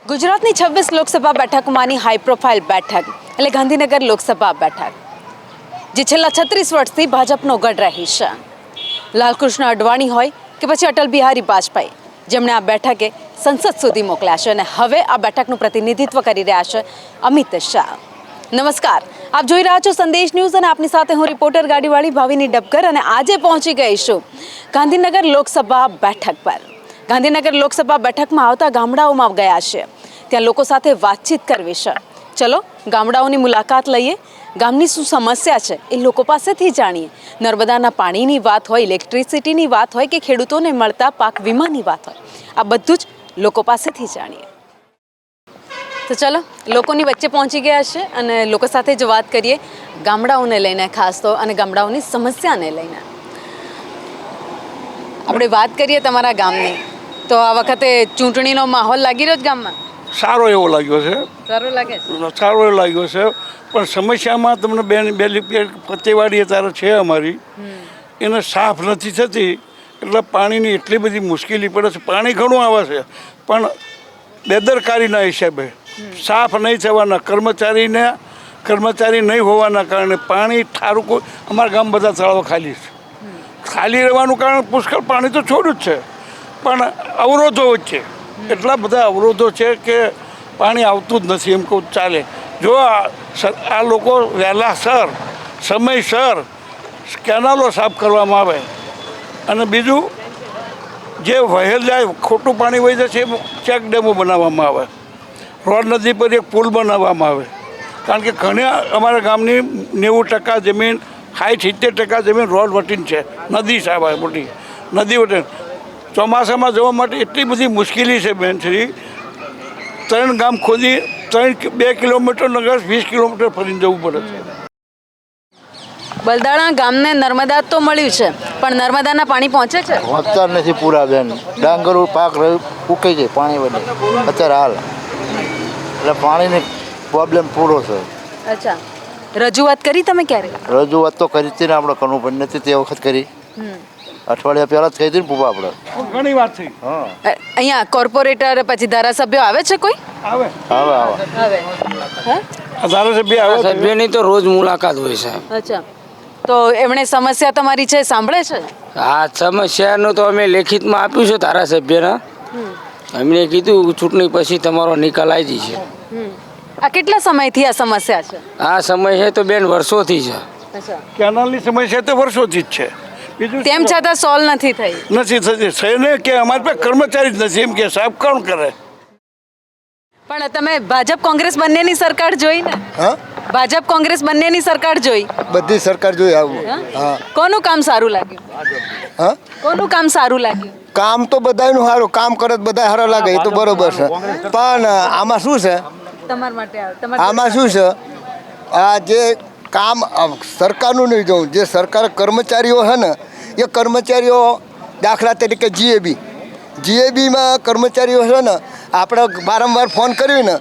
ગુજરાતની 26 Lok Sabha બેઠકોમાંની high profile બેઠક એટલે ગાંધીનગર લોકસભા બેઠક, જે છેલ્લા 36 વર્ષથી ભાજપનો ગઢ રહી છે. લાલકૃષ્ણ અડવાણી હોય કે પછી અટલ બિહારી વાજપેયી, જેમણે આ બેઠકે સંસદ સુધી મોકલ્યા છે અને હવે આ બેઠકનું પ્રતિનિધિત્વ કરી રહ્યા છે અમિત શાહ. નમસ્કાર, આપ જોઈ રહ્યા છો સંદેશ ન્યૂઝ અને આપની સાથે હું રિપોર્ટર ગાડીવાળી ભાવિની ડબકર અને આજે પહોંચી ગઈ છું ગાંધીનગર લોકસભા બેઠક પર. ગાંધીનગર લોકસભા બેઠકમાં આવતા ગામડાઓમાં ગયા છે, ત્યાં લોકો સાથે વાતચીત કરવી છે. ચલો ગામડાઓની મુલાકાત લઈએ, ગામની શું સમસ્યા છે એ લોકો પાસેથી જાણીએ. નર્મદાના પાણીની વાત હોય, ઇલેક્ટ્રિસિટીની વાત હોય કે ખેડૂતોને મળતા પાક વીમાની વાત હોય, આ બધું જ લોકો પાસેથી જાણીએ. તો ચલો લોકોની વચ્ચે પહોંચી ગયા છે અને લોકો સાથે જ વાત કરીએ ગામડાઓને લઈને, ખાસ તો અને ગામડાઓની સમસ્યાને લઈને. આપણે વાત કરીએ તમારા ગામની, તો આ વખતે ચૂંટણીનો માહોલ લાગી રહ્યો છે ગામમાં? સારો એવો લાગ્યો છે. સારું લાગે છે? સારો એવો લાગ્યો છે, પણ સમસ્યામાં તમને બે ફતેવાડી અત્યારે છે અમારી, એને સાફ નથી થતી, એટલે પાણીની એટલી બધી મુશ્કેલી પડે છે. પાણી ઘણું આવે છે પણ બેદરકારીના હિસાબે સાફ નહીં થવાના, કર્મચારી નહીં હોવાના કારણે પાણી ઠારું કોઈ અમારા ગામ બધા તળાવો ખાલી છે. ખાલી રહેવાનું કારણ પુષ્કળ પાણી તો છોડ્યું જ છે, પણ અવરોધો વચ્ચે એટલા બધા અવરોધો છે કે પાણી આવતું જ નથી એમ કહું ચાલે. જો આ લોકો વહેલાસર સમયસર કેનાલો સાફ કરવામાં આવે અને બીજું જે વહેલ જાય ખોટું પાણી વહી જશે એ ચેક ડેમો બનાવવામાં આવે, રોડ નદી પર એક પુલ બનાવવામાં આવે. કારણ કે ઘણા અમારા ગામની 90% જમીન, 60-70% જમીન રોડ વટીને છે, નદી સાહેબ મોટી નદી વટીને. ચોમાસામાં જવા માટે એટલી બધી મુશ્કેલી છે બેનશ્રી, 3 ગામ ખોદી 2 કિલોમીટર નગર 20 કિલોમીટર ફરીને જવું પડે છે. બલદાણા ગામને નર્મદા તો મળ્યું છે, પણ નર્મદાના પાણી પહોંચે છે? પહોંચતા નથી પૂરા બેન. ડાંગર પાક ઉકાઈ જાય પાણી વડે અત્યારે હાલ, એટલે પાણીની પ્રોબ્લેમ પૂરો છે. અચ્છા, રજૂઆત કરી તમે ક્યારે? રજૂઆત તો કરી હતી ને આપણે કરવું પણ નથી તે વખત કરી, અઠવાડિયા પહેલાં જ કહી હતી ને પૂપા આપણે ઘણી વાત થઈ. હા, અહીંયા કોર્પોરેટર પછી ધારાસભ્યો આવે છે કોઈ? આવે આવે આવે. ધારાસભ્ય આવે. સભ્યની તો રોજ મુલાકાત હોય છે. અચ્છા, તો એમણે સમસ્યા તમારી છે સાંભળે છે? આ સમસ્યાનું તો અમે લેખિતમાં આપ્યું છે ધારાસભ્યના. એમણે કીધું ચૂંટણી પછી તમારો નિકાલ આવી જશે. આ કેટલા સમયથી આ સમસ્યા છે? આ સમસ્યા તો બેન વર્ષોથી છે. અચ્છા, કેનાલની સમસ્યા તો વર્ષોથી જ છે. બીજું તેમ છતાં સોલ્વ નથી થઈ. નથી થતી છે ને કે અમારી પાસે કર્મચારી જ નથી, એમ કે સાહેબ કોણ કરે. પણ તમે ભાજપ કોંગ્રેસ બંનેની સરકાર જોઈ ને? હા, ભાજપ કોંગ્રેસ બંનેની સરકાર જોઈ? બધી સરકાર જોઈ આવું. હા, કોનું કામ સારું લાગ્યું? હા, કોનું કામ સારું લાગ્યું? કામ તો બધાનું સારું, કામ કરે તો બધા સારા લાગે, એ તો બરોબર છે. પણ આમાં શું છે, તમારા માટે આમાં શું છે, આ જે કામ સરકારનું નહીં જોવું, જે સરકાર કર્મચારીઓ છે ને એ કર્મચારીઓ, દાખલા તરીકે જીએબીમાં કર્મચારીઓ છે ને, આપણે વારંવાર ફોન કર્યો ને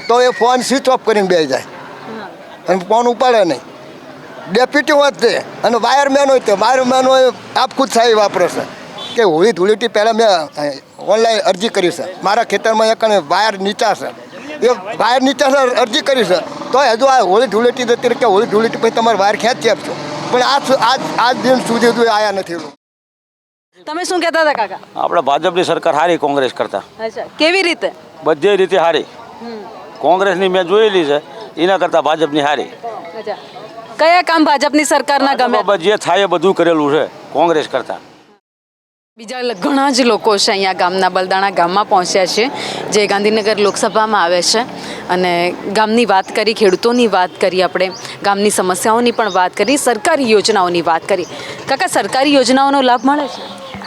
તો એ ફોન સ્વિચ ઓફ કરીને બેસી જાય અને ફોન ઉપાડે નહીં. ડેપ્યુટી હોત તે અને વાયરમેન હોય તે વાયરમેન હોય આપખુદ સાહેબ વાપરે છે કે હોળી ધૂળેટી પહેલાં મેં ઓનલાઈન અરજી કરી છે, મારા ખેતરમાં એક વાયર નીચા છે, એ વાયર નીચા છે અરજી કરી છે, તો હજુ આ હોળી ધૂળેટી જતી કે હોળી ધૂળેટી પછી તમારે વાયર ખેંચી આપશો, પણ આજ દિન સુધી આવ્યા નથી. તમે શું કહેતા હતા કાકા? આપણે ભાજપની સરકાર સારી કોંગ્રેસ કરતા. અચ્છા, કેવી રીતે? બધી રીતે સારી. કોંગ્રેસની મેં જોયેલી છે, એના કરતાં ભાજપની સારી. અચ્છા, કયા કામ ભાજપની સરકારના ગમે? જે થાય એ બધું કરેલું છે કોંગ્રેસ કરતાં. બીજા ઘણા જ લોકો છે અહીંયા ગામના, બલદાણા ગામમાં પહોંચ્યા છે, જે ગાંધીનગર લોકસભામાં આવે છે. અને ગામની વાત કરી, ખેડૂતોની વાત કરી, આપણે ગામની સમસ્યાઓની પણ વાત કરી, સરકારી યોજનાઓની વાત કરી. કાકા, સરકારી યોજનાઓનો લાભ મળે છે?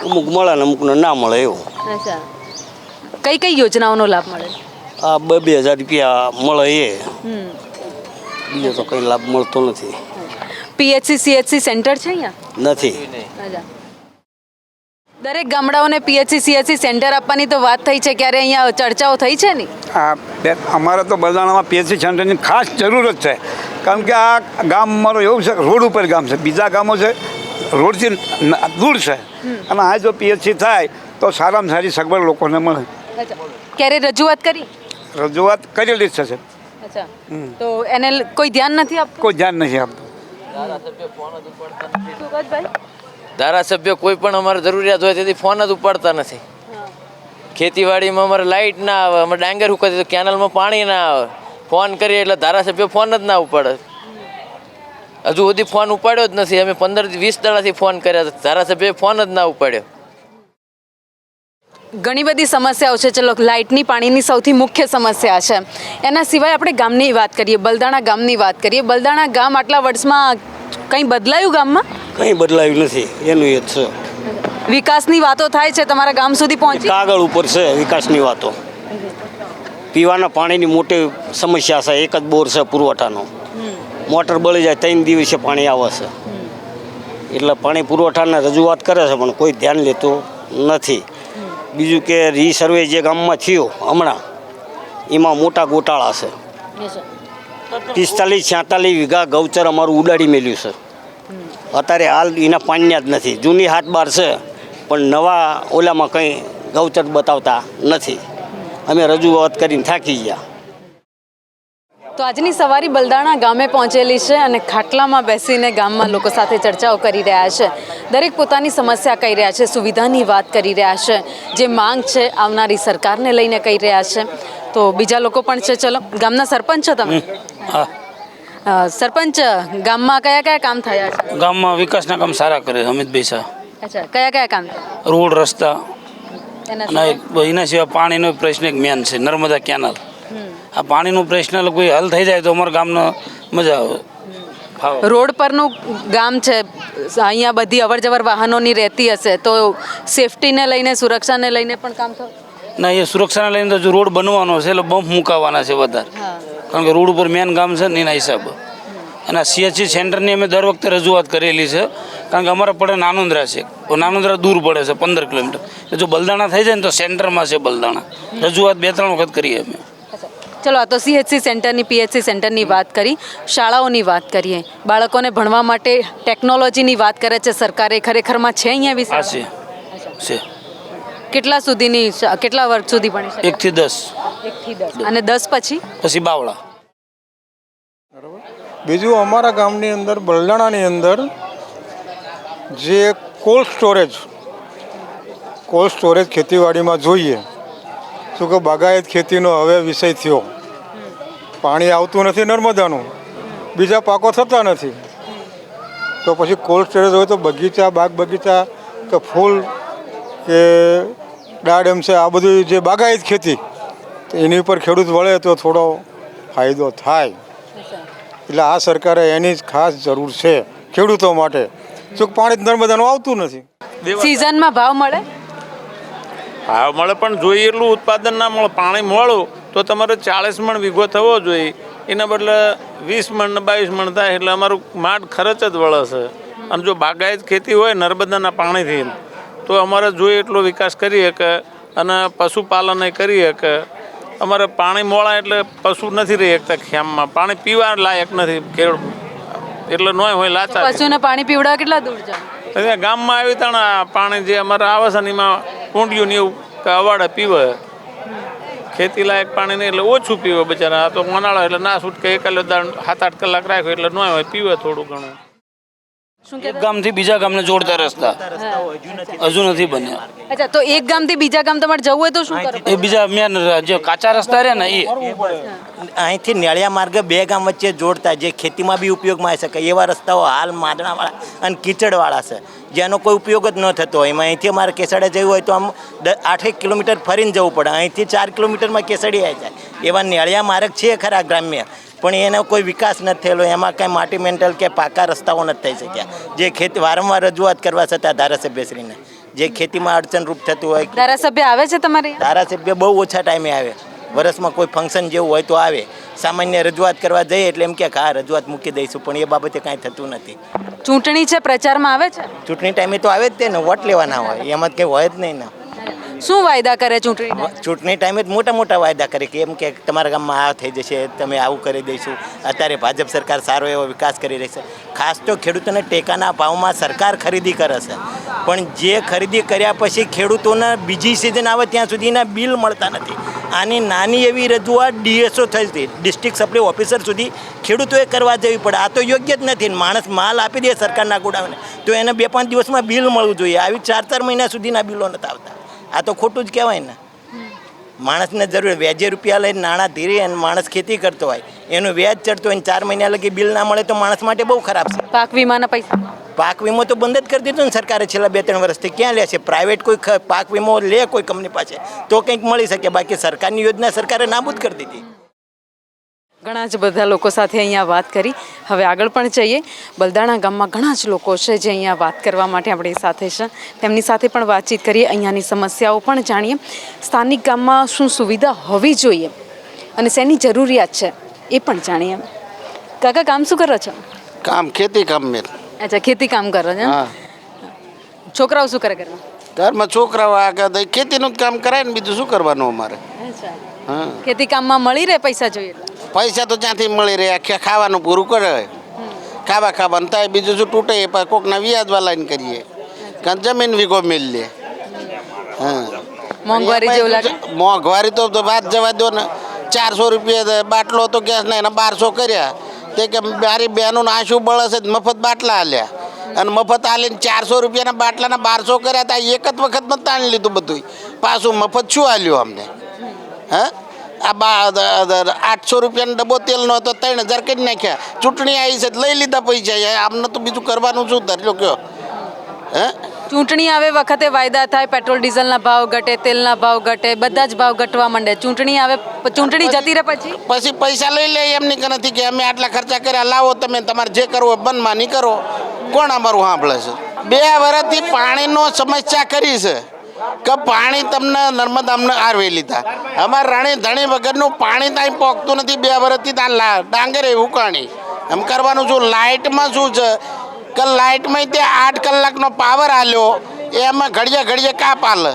અમુક મળે ને અમુકને ના મળે એવું. અચ્છા, કઈ કઈ યોજનાઓનો લાભ મળે? આ 2,000 રૂપિયા મળે એ, બીજો તો કંઈ લાભ મળતો નથી. પીએચસી સીએચસી સેન્ટર છે અહીંયા? નથી. અચ્છા, દરેક ગામડાઓને પીએચસી સીએચસી સેન્ટર આપવાની તો વાત થઈ છે, ક્યારે અહીંયા ચર્ચાઓ થઈ છે ને? અમારે તો બલદાણામાં પીએચસી સેન્ટરની ખાસ જરૂરત છે, કારણ કે આ ગામ મારું એવું છે, રોડ ઉપર ગામ છે, બીજા ગામો છે રોડથી દૂર છે, અને આ જો પીએચસી થાય તો સારામાં સારી સગવડ લોકોને મળે. ક્યારે રજૂઆત કરી? રજૂઆત કરેલી જ છે અચ્છા તો એને કોઈ ધ્યાન નથી આપતું કોઈ ધ્યાન નથી આપતું સુગતભાઈ ધારાસભ્ય કોઈ પણ અમારે જરૂરિયાત હોય તેથી ફોન જ ઉપાડતા નથી. ખેતીવાડીમાં અમારે લાઇટ ના આવે, અમારે ડાંગર ઉકાતી તો કેનલમાં પાણી ના આવે. ફોન કરીએ એટલે ધારાસભ્ય ફોન જ ના ઉપાડે. હજુ સુધી ફોન ઉપાડ્યો જ નથી. અમે 15-20 દાડાથી ફોન કર્યા, ધારાસભ્યએ ફોન જ ના ઉપાડ્યો. ઘણી બધી સમસ્યાઓ છે. ચલો લાઇટની પાણીની સૌથી મુખ્ય સમસ્યા છે. એના સિવાય આપણે ગામની વાત કરીએ, બલદાણા ગામની વાત કરીએ. બલદાણા ગામ આટલા વર્ષમાં કંઈ બદલાયું ગામમાં? કંઈ બદલાયું નથી, એનું એ જ છે. વિકાસની વાતો થાય છે, તમારા ગામ સુધી પહોંચી? કાગળ ઉપર છે વિકાસની વાતો. પીવાના પાણીની મોટી સમસ્યા છે. એક જ બોર છે પુરવઠાનો. મોટર બળી જાય 3 દિવસે પાણી આવે છે. એટલે પાણી પુરવઠાને રજૂઆત કરે છે પણ કોઈ ધ્યાન લેતું નથી. બીજું કે રીસર્વે જે ગામમાં થયો હમણાં, એમાં મોટા ગોટાળા છે. 45-46 વીઘા ગૌચર અમારું ઉડાડી મેલ્યું છે. અત્યારે હાલ એના પાણ્યા જ નથી. જૂની 7-12 છે પણ નવા ઓલામાં કંઈ ગૌચર બતાવતા નથી. અમે રજૂઆત કરીને થાકી ગયા. તો આજની સવારી બલદાણા ગામે પહોંચેલી છે અને ખાટલામાં બેસીને ગામમાં લોકો સાથે ચર્ચાઓ કરી રહ્યા છે. દરેક પોતાની સમસ્યા કહી રહ્યા છે, સુવિધાની વાત કરી રહ્યા છે, જે માંગ છે આવનારી સરકારને લઈને કહી રહ્યા છે. તો બીજા લોકો પણ છે. ચલો, ગામના સરપંચ છો તમે? હા. સરપંચ, ગામમાં કયા કયા કામ થયા છે? ગામમાં વિકાસના કામ સારા કરે અમિતભાઈ શાહ. અચ્છા, કયા કયા કામ? રોડ, રસ્તા એના અને એના સિવાય પાણીનો પ્રશ્ન એક મેન છે, નર્મદા કેનાલ. આ પાણીનો પ્રશ્ન કોઈ હલ થઈ જાય તો અમારા ગામને મજા આવે. રોડ પરનું ગામ છે, અહીંયા બધી અવર જવર વાહનોની રહેતી હશે, તો સેફટીને લઈને, સુરક્ષાને લઈને પણ કામ થયું? ના, એ સુરક્ષાને લઈને તો જો રોડ બનવાનો છે એટલે બમ્પ મુકાવવાના છે વધારે, કારણ કે રોડ ઉપર મેન ગામ છે ને એના હિસાબે. અને CHC સેન્ટરની અમે દર વખતે રજૂઆત કરેલી છે, કારણ કે અમારા પડે નાનુંદ્રા છે. નાનુંદ્રા દૂર પડે છે 15 કિલોમીટર. જો બલદાણા થઈ જાય ને તો સેન્ટરમાં છે બલદાણા. રજૂઆત 2-3 વખત કરીએ અમે. ચલો, આ તો CHC સેન્ટરની, PHC સેન્ટરની વાત કરી. શાળાઓની વાત કરીએ. બાળકોને ભણવા માટે ટેકનોલોજીની વાત કરે છે સરકારે, ખરેખરમાં છે અહીંયા વિશે? હા છે. કેટલા સુધીની, કેટલા વર્ષ સુધી ભણી શકે? 1 થી 10. 1 થી 10. અને 10 પછી? પછી બાવળા. બીજું અમારા ગામની અંદર બલદાણાની અંદર જે કોલ્ડ સ્ટોરેજ ખેતીવાડીમાં જોઈએ, શું કે બાગાયત ખેતીનો હવે વિષય થયો. પાણી આવતું નથી નર્મદાનું, બીજા પાકો થતા નથી, તો પછી કોલ્ડ સ્ટોરેજ હોય તો બગીચા, બાગ બગીચા કે ફૂલ કે દાડમ છે, આ બધું જે બાગાયત ખેતી, તો એની ઉપર ખેડૂત વળે તો થોડો ફાયદો થાય. એટલે આ સરકારે એની જ ખાસ જરૂર છે ખેડૂતો માટે. શું પાણી નર્મદાનું આવતું નથી. સિઝનમાં ભાવ મળે? ભાવ મળે પણ જોઈએ એટલું ઉત્પાદન ના મળે. પાણી મળું તો તમારે 40 મણ વીઘો થવો જોઈએ, એના બદલે 20 મણ ને 22 મણ થાય, એટલે અમારું માંડ ખર્ચ જ વળે છે. અને જો બાગાયત ખેતી હોય નર્મદાના પાણીથી, તો અમારે જોઈએ એટલો વિકાસ કરી શકે અને પશુપાલન કરી શકે. અમારે પાણી મોળા એટલે પશુ નથી રહી શકતા ખેમમાં, પાણી પીવા લાયક નથી ખેડૂત, એટલે ન હોય લાચાર. પશુને પાણી પીવડાવવા કેટલા દૂર જાય? ગામમાં આવી ત્યાં પાણી જે અમારે આવે છે ને એમાં કુંડિયું ને એવું અવાડે પીવે. ખેતી લાયક પાણી નહીં એટલે ઓછું પીવે બચારા. આ તો ઉનાળો એટલે ના છૂટકે 7-8 કલાક રાખ્યો એટલે ન હોય, પીવે થોડું ઘણું. એક ગામથી બીજા ગામને જોડતા રસ્તા હજુ નથી બન્યા. અચ્છા, તો એક ગામથી બીજા ગામ તમારે જવું હોય તો શું કરવું? એ બીજા મેન જે કાચા રસ્તા રહ્યા ને એ અહીંથી નેળિયા માર્ગે 2 ગામ વચ્ચે જોડતા, જે ખેતીમાં બી ઉપયોગમાં આવી શકે એવા રસ્તાઓ હાલ માદણાવાળા અને કીચડવાળા છે, જેનો કોઈ ઉપયોગ જ ન થતો હોય. એમાં અહીંથી અમારે કેસડે જવું હોય તો આમ 8 કિલોમીટર ફરીને જવું પડે. અહીંથી 4 કિલોમીટરમાં કેસડી આવી જાય. એવા નેળિયા માર્ગ છે ખરા ગ્રામ્ય, પણ એનો કોઈ વિકાસ નથી થયેલો. એમાં કાંઈ માટી મેન્ટલ કે પાકા રસ્તાઓ નથી થઈ શક્યા, જે ખેતી વારંવાર રજૂઆત કરવા છતાં ધારાસભ્યશ્રીને જે ખેતીમાં અડચણરૂપ થતું હોય. ધારાસભ્ય આવે છે તમારે? ધારાસભ્ય બહુ ઓછા ટાઈમે આવે. વર્ષમાં કોઈ ફંક્શન જેવું હોય તો આવે. સામાન્ય રજૂઆત કરવા જઈએ એટલે એમ કે હા રજૂઆત મૂકી દઈશું, પણ એ બાબતે કાંઈ થતું નથી. ચૂંટણી છે, પ્રચારમાં આવે છે? ચૂંટણી ટાઈમે તો આવે જ તે ને, વોટ લેવાના હોય, એમાં કંઈ હોય જ નહીં ને. શું વાયદા કરે ચૂંટણી ચૂંટણી ટાઈમે જ મોટા મોટા વાયદા કરે કે એમ કે તમારા ગામમાં આ થઈ જશે, તમે આવું કરી દઈશું. અત્યારે ભાજપ સરકાર સારો એવો વિકાસ કરી રહી છે. ખાસ તો ખેડૂતોને ટેકાના ભાવમાં સરકાર ખરીદી કરે છે, પણ જે ખરીદી કર્યા પછી ખેડૂતોને બીજી સિઝન આવે ત્યાં સુધીના બિલ મળતા નથી. આની નાની એવી રજૂઆત ડીએસઓ થઈ હતી, ડિસ્ટ્રિક્ટ સપ્લાય ઓફિસર સુધી ખેડૂતોએ કરવા જવી પડે. આ તો યોગ્ય જ નથી. માણસ માલ આપી દે સરકારના ગોડાઉને તો એને 2-5 દિવસમાં બિલ મળવું જોઈએ. આવી 4-4 મહિના સુધીના બિલો નથી આવતા. આ તો ખોટું જ કહેવાય ને. માણસને જરૂર વ્યાજે રૂપિયા લઈને નાણાં ધીરે અને માણસ ખેતી કરતો હોય, એનું વ્યાજ ચડતો હોય 4 મહિના લગી બિલ ના મળે તો માણસ માટે બહુ ખરાબ છે. પાક વીમાના પૈસા પાક વીમો તો બંધ જ કરી દીધો ને સરકારે છેલ્લા 2-3 વર્ષથી. ક્યાં લે છે? પ્રાઇવેટ કોઈ પાક વીમો લે કોઈ કંપની પાસે તો કંઈક મળી શકે, બાકી સરકારની યોજના સરકારે નાબૂદ કરી દીધી. ઘણા જ બધા લોકો સાથે અહીંયા વાત કરી. હવે આગળ પણ જઈએ. બલદાણા ગામમાં ઘણા જ લોકો છે જે અહીંયા વાત કરવા માટે આપણી સાથે છે. તેમની સાથે પણ વાતચીત કરીએ, અહીંયાની સમસ્યાઓ પણ જાણીએ. સ્થાનિક ગામમાં શું સુવિધા હોવી જોઈએ અને શેની જરૂરિયાત છે એ પણ જાણીએ. કાકા કામ શું કરો છો? કામ ખેતી કામ મેં. અચ્છા, ખેતી કામ કરો છો. છોકરાઓ શું કરે ઘરમાં? ઘરમાં છોકરાઓ આગળ ખેતીનું જ કામ કરાય ને, બીજું શું કરવાનું અમારે. હા, ખેતી કામમાં મળી રહે પૈસા જોઈએ? પૈસા તો ત્યાંથી મળી રહે, ખાવાનું પૂરું કરે, ખાવાનું થાય, બીજું શું તૂટે કોકના વ્યાજવાલાને કરીએ, કારણ જમીન વીઘો મેળ લે. હા, મોંઘવારી જેવું લાગે? મોંઘવારી તો વાત જવા દો ને. 400 રૂપિયા બાટલો તો ગેસ ના, એના 1200 કર્યા. તે કે મારી બહેનોને આ શું બળે છે, મફત બાટલા હાલ્યા અને મફત હાલીને 400 રૂપિયાના બાટલાના 1200 કર્યા હતા. એક જ વખતમાં તાણી લીધું બધું. પાછું મફત શું હાલ્યું અમને? હા, આ 800 રૂપિયાનો ડબ્બો તેલનો હતો, 3000 કરી નાખ્યા. ચૂંટણી આવી છે લઈ લીધા પૈસા. આમને તો બીજું કરવાનું શું ધર્યો કયો? હે, ચૂંટણી આવે વખતે વાયદા થાય, પેટ્રોલ ડીઝલના ભાવ ઘટે, તેલના ભાવ ઘટે, બધા જ ભાવ ઘટવા માંડે. ચૂંટણી આવે, ચૂંટણી જતી રહે પછી પૈસા લઈ લે. એમની કે નથી કે અમે આટલા ખર્ચા કર્યા, લાવો તમે તમારે જે કરવો બંધમાં નહીં કરો. કોણ અમારું સાંભળે છે? 2 વર્ષથી પાણીનો સમસ્યા કરી છે કે પાણી તમને નર્મદા અમને આરવી લીધા. અમારે રાણી ધણી વગરનું પાણી ત્યાં પોકતું નથી. 2 વર્ષથી ત્યાં ડાંગરે ઉકાણી. એમ કરવાનું શું? લાઇટમાં શું છે કે લાઇટમાં તે 8 કલાકનો પાવર આલ્યો, એમાં ઘડીએ કાપ આલે.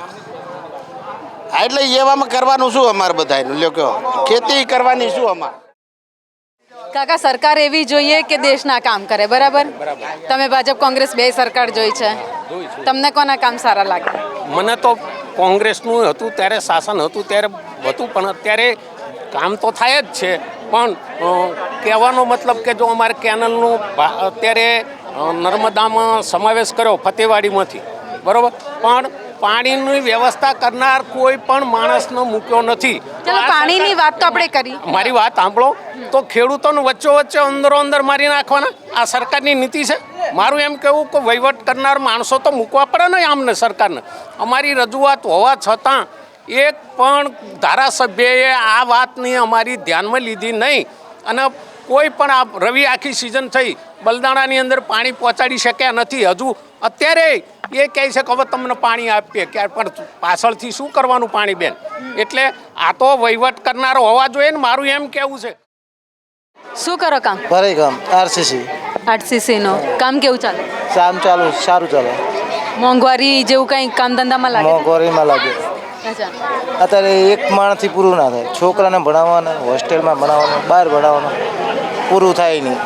એટલે એવામાં કરવાનું શું અમારે બધાનું? લ્યો કહો, ખેતી કરવાની શું અમારે? કાકા, સરકાર એવી જોઈએ કે દેશના કામ કરે, બરાબર? તમે ભાજપ કોંગ્રેસ 2 સરકાર જોઈ છે, તમને કોના કામ સારા લાગે? મને તો કોંગ્રેસનું હતું ત્યારે, શાસન હતું ત્યારે હતું, પણ અત્યારે કામ તો થાય જ છે. પણ કહેવાનો મતલબ કે જો અમારે કેનલનું અત્યારે નર્મદામાં સમાવેશ કર્યો ફતેવાડીમાંથી, બરાબર, પણ પાણીની વ્યવસ્થા કરનાર કોઈ પણ માણસનો મૂક્યો નથી. ચલો, પાણીની વાત તો આપણે કરી. મારી વાત સાંભળો તો ખેડૂતોનું વચ્ચે અંદરો મારી નાખવાના આ સરકારની નીતિ છે. મારું એમ કહેવું કે વહીવટ કરનાર માણસો તો મૂકવા પડે ને આમને સરકારને. અમારી રજૂઆત હોવા છતાં એક પણ ધારાસભ્યએ આ વાતની અમારી ધ્યાનમાં લીધી નહીં. અને કોઈ પણ આ રવિ આખી સિઝન થઈ, બલદાણાની અંદર પાણી પહોંચાડી શક્યા નથી. હજુ અત્યારે એ કહે છે કે હવે તમને પાણી આપીએ, ક્યારે પણ પાછળથી શું કરવાનું પાણી બેન? એટલે આ તો વહીવટ કરનારો હોવા જોઈએ ને, મારું એમ કહેવું છે. શું કરો કામ? ભરાઈ ગામ આરસીસી નો કામ કેવું ચાલે? કામ ચાલુ સારું ચાલે. મોંઘવારી જેવું કંઈ કામ ધંધામાં લાગે? મોંઘવારીમાં લાગે. અત્યારે એક માણસથી પૂરું ના થાય. છોકરાને ભણાવવાના, હોસ્ટેલમાં ભણાવવાનું, બહાર ભણાવવાનું, પૂરું થાય નહીં,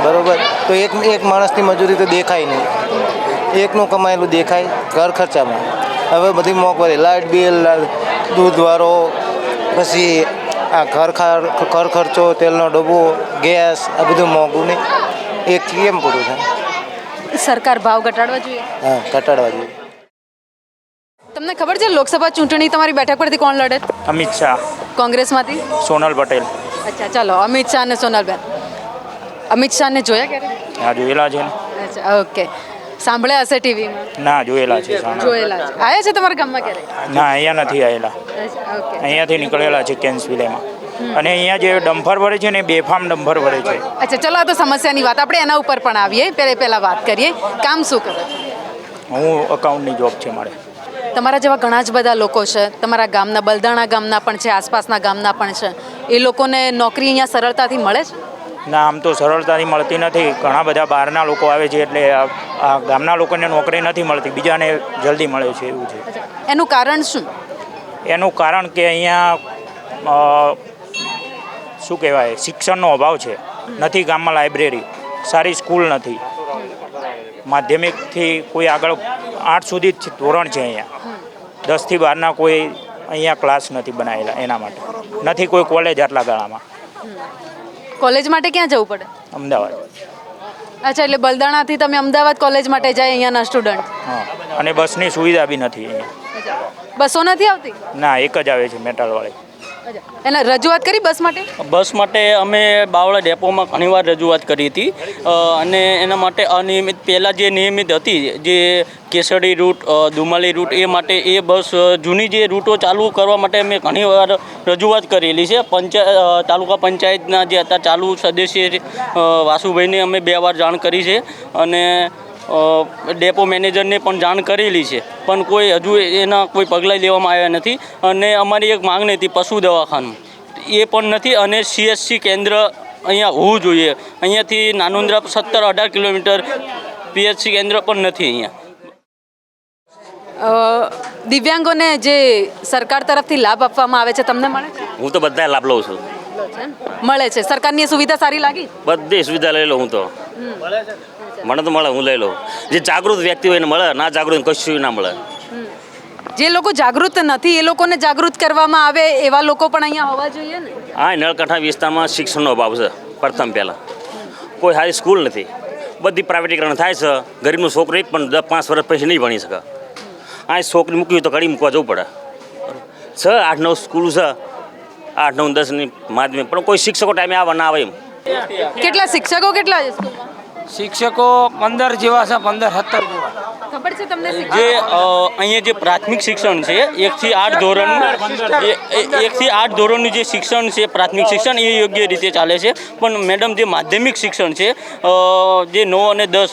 બરાબર? તો એક માણસની મજૂરી તો દેખાય નહીં. એકનું કમાયેલું દેખાય ઘર ખર્ચામાં. હવે બધી મોંઘવારી, લાઇટ બિલ, દૂધવાળો, પછી આ ઘર ખર્ચો, તેલનો ડબ્બો, ગેસ, આ બધું મોંઘું નહીં. એકથી કેમ પૂરું થાય? સરકાર ભાવ ઘટાડવા જોઈએ. હા, ઘટાડવા જોઈએ. તમને ખબર છે લોકસભા ચૂંટણી તમારી બેઠક પરથી કોણ લડે? અમિત શાહ. કોંગ્રેસમાંથી સોનલ પટેલ. અચ્છા, ચાલો, અમિત શાહ અને સોનલબેન. અમિત શાહને જોયા ક્યારે? હા, જોયેલા છે ને. અચ્છા, ઓકે. સાંભળ્યા હશે ટીવીમાં? ના, જોયેલા છે. જોયેલા છે. આવ્યા છે તમારા ગામમાં ક્યારે? ના, અહીંયા નથી આવેલા. અહીંયાથી નીકળેલા છે કેન્સવિલેમાં. અને અહીંયા જે ડમ્ફર ભરે છે ને, બેફામ ડમ્ફર ભરે છે. અચ્છા, ચલો, આ તો સમસ્યાની વાત, આપણે એના ઉપર પણ આવીએ. પહેલા વાત કરીએ, કામ શું કરો છો? હું અકાઉન્ટની જોબ છે મારે. તમારા જેવા ઘણા જ બધા લોકો છે, તમારા ગામના, બલદાણા ગામના પણ છે, આસપાસના ગામના પણ છે. એ લોકોને નોકરી અહીંયા સરળતાથી મળે છે? ના, આમ તો સરળતાથી મળતી નથી. ઘણા બધા બહારના લોકો આવે છે, એટલે આ ગામના લોકોને નોકરી નથી મળતી, બીજાને જલ્દી મળે છે, એવું છે. એનું કારણ શું? એનું કારણ કે અહીંયા શું કહેવાય, શિક્ષણનો અભાવ છે. નથી ગામમાં લાઇબ્રેરી, સારી સ્કૂલ નથી, માધ્યમિકથી કોઈ આગળ 8 સુધી જ ધોરણ છે અહીંયા, 10 થી 12ના કોઈ અહીંયા ક્લાસ નથી બનાવેલા, એના માટે નથી કોઈ કોલેજ આટલા ગાળામાં. કોલેજ માટે ક્યાં જવું પડે? અમદાવાદ. અચ્છા, એટલે બલદાણાથી તમે અમદાવાદ કોલેજ માટે જાય અહીંયાના સ્ટુડન્ટ? હા, અને બસની સુવિધા બી નથી અહીંયા. બસો નથી આવતી? ના, એક જ આવે છે મેટલવાળી. એને રજૂઆત કરી બસ માટે? બસ માટે અમે બાવળા ડેપોમાં ઘણીવાર રજૂઆત કરી હતી અને એના માટે અનિયમિત પહેલાં જે નિયમિત હતી, જે કેસડી રૂટ, દુમાલી રૂટ, એ માટે એ બસ જૂની જે રૂટો ચાલુ કરવા માટે અમે ઘણીવાર રજૂઆત કરેલી છે. તાલુકા પંચાયતના જે હતા ચાલુ સદસ્ય વાસુભાઈને અમે 2 વાર જાણ કરી છે અને ડેપો મેનેજરને પણ જાણ કરેલી છે, પણ કોઈ હજુ એના કોઈ પગલાં લેવામાં આવ્યા નથી. અને અમારી એક માંગણી હતી પશુ દવાખાનું, એ પણ નથી. અને CHC કેન્દ્ર અહીંયા હોવું જોઈએ. અહીંયાથી નાનુંદ્રા 17-18 કિલોમીટર PHC કેન્દ્ર પણ નથી અહીંયા. દિવ્યાંગોને જે સરકાર તરફથી લાભ આપવામાં આવે છે તમને મળે છે? હું તો બધા લાભ લઉં છું. મળે છે? સરકારની સુવિધા સારી લાગી? બધી સુવિધા લઈ લઉં હું તો. મને તો મળે, હું લઈ લઉં. જે જાગૃત વ્યક્તિ હોય એને મળે, ના જાગૃત કશું ના મળે. જે લોકો જાગૃત નથી એ લોકોને જાગૃત કરવામાં આવે એવા લોકો પણ અહીંયા હોવા જોઈએ ને? હા, નળકાંઠા વિસ્તારમાં શિક્ષણનો અભાવ છે. પ્રથમ પહેલાં કોઈ સારી સ્કૂલ નથી, બધી પ્રાઇવેટીકરણ થાય છે. ગરીબનો છોકરો એક પણ 10-5 વર્ષ પછી નહીં ભણી શકે. આ છોકરી મૂકવી હોય તો ઘડી મૂકવા જવું પડે. 8-9 સ્કૂલ છે, 8-9-10ની માધ્યમિક, પણ કોઈ શિક્ષકો ટાઈમે આવવા ના આવે એમ. કેટલા શિક્ષકો કેટલા છે સ્કૂલમાં? શિક્ષકો 15 જેવા છે, 15-17 જેવા. ખબર છે તમને? જે અહીંયા જે પ્રાથમિક શિક્ષણ છે 1 થી 8 ધોરણનું, 1 થી 8 ધોરણનું જે શિક્ષણ છે પ્રાથમિક શિક્ષણ, એ યોગ્ય રીતે ચાલે છે. પણ મેડમ જે માધ્યમિક શિક્ષણ છે જે 9 અને 10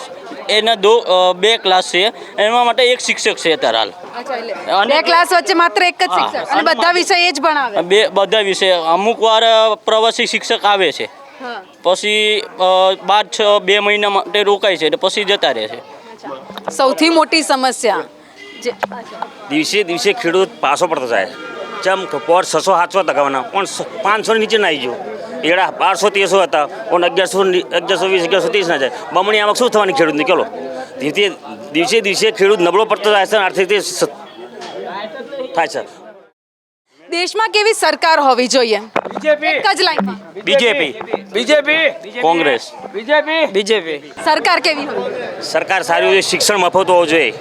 એના 2 ક્લાસ છે, એના માટે એક શિક્ષક છે અત્યારે હાલ. બે ક્લાસ વચ્ચે માત્ર એક જ શિક્ષક અને બધા વિષય એ જ ભણાવે? બધા વિષય. અમુક વાર પ્રવાસી શિક્ષક આવે છે, પછી 2 મહિના માટે રોકાય છે, પછી જતા રહે છે. સૌથી મોટી સમસ્યા દિવસે દિવસે ખેડૂત પાછો પડતો જાય. જેમ પોર 600-700 ટકાવાના, પણ 500 નીચે ના આવી ગયો. એડા 1200-1300 હતા, પણ 1120-1130 ના જાય. બમણી આવક શું થવાની ખેડૂતની? ચલો, દિવસે દિવસે ખેડૂત નબળો પડતો જાય છે, આર્થિક રીતે થાય છે. દેશમાં કેવી સરકાર હોવી જોઈએ? એક જ લાઈનમાં. બીજેપી, કોંગ્રેસ. બીજેપી. સરકાર કેવી હોવી? સરકાર સારી હોય, શિક્ષણ મફત હોવું જોઈએ,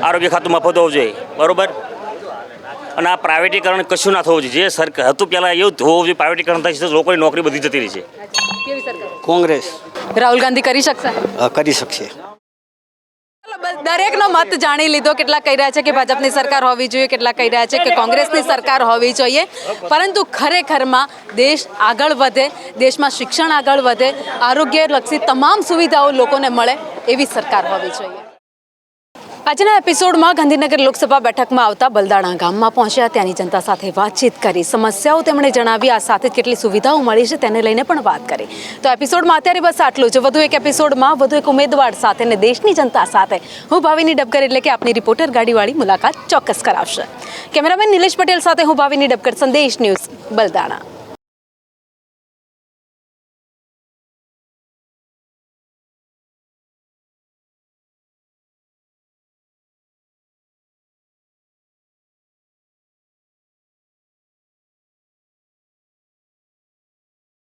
આરોગ્ય ખાતું મફત હોવું જોઈએ, બરોબર. અને આ પ્રાઇવેટીકરણ કશું ના થવું જોઈએ. જે સરકાર હતું પહેલાં એવું હોવું જોઈએ. પ્રાઇવેટીકરણ થાય છે તો લોકોની નોકરી બધી જતી રહી છે. કેવી સરકાર? કોંગ્રેસ રાહુલ ગાંધી કરી શકશે? કરી શકશે. દરેકનો મત જાણી લીધો. કેટલાક કહી રહ્યા છે કે ભાજપની સરકાર હોવી જોઈએ, કેટલાક કહી રહ્યા છે કે કોંગ્રેસની સરકાર હોવી જોઈએ. પરંતુ ખરેખરમાં દેશ આગળ વધે, દેશમાં શિક્ષણ આગળ વધે, આરોગ્યલક્ષી તમામ સુવિધાઓ લોકોને મળે એવી સરકાર હોવી જોઈએ. આજના એપિસોડમાં ગાંધીનગર લોકસભા બેઠકમાં આવતા બલદાણા ગામમાં પહોંચ્યા, ત્યાંની જનતા સાથે વાતચીત કરી, સમસ્યાઓ તેમણે જણાવી, આ સાથે જ કેટલી સુવિધાઓ મળી છે તેને લઈને પણ વાત કરી. તો એપિસોડમાં અત્યારે બસ આટલું જ. વધુ એક એપિસોડમાં વધુ એક ઉમેદવાર સાથે અને દેશની જનતા સાથે હું ભાવિની ડબકર એટલે કે આપની રિપોર્ટર ગાડીવાળી મુલાકાત ચોક્કસ કરાવશે. કેમેરામેન નિલેશ પટેલ સાથે હું ભાવિની ડબકર, સંદેશ ન્યૂઝ, બલદાણા.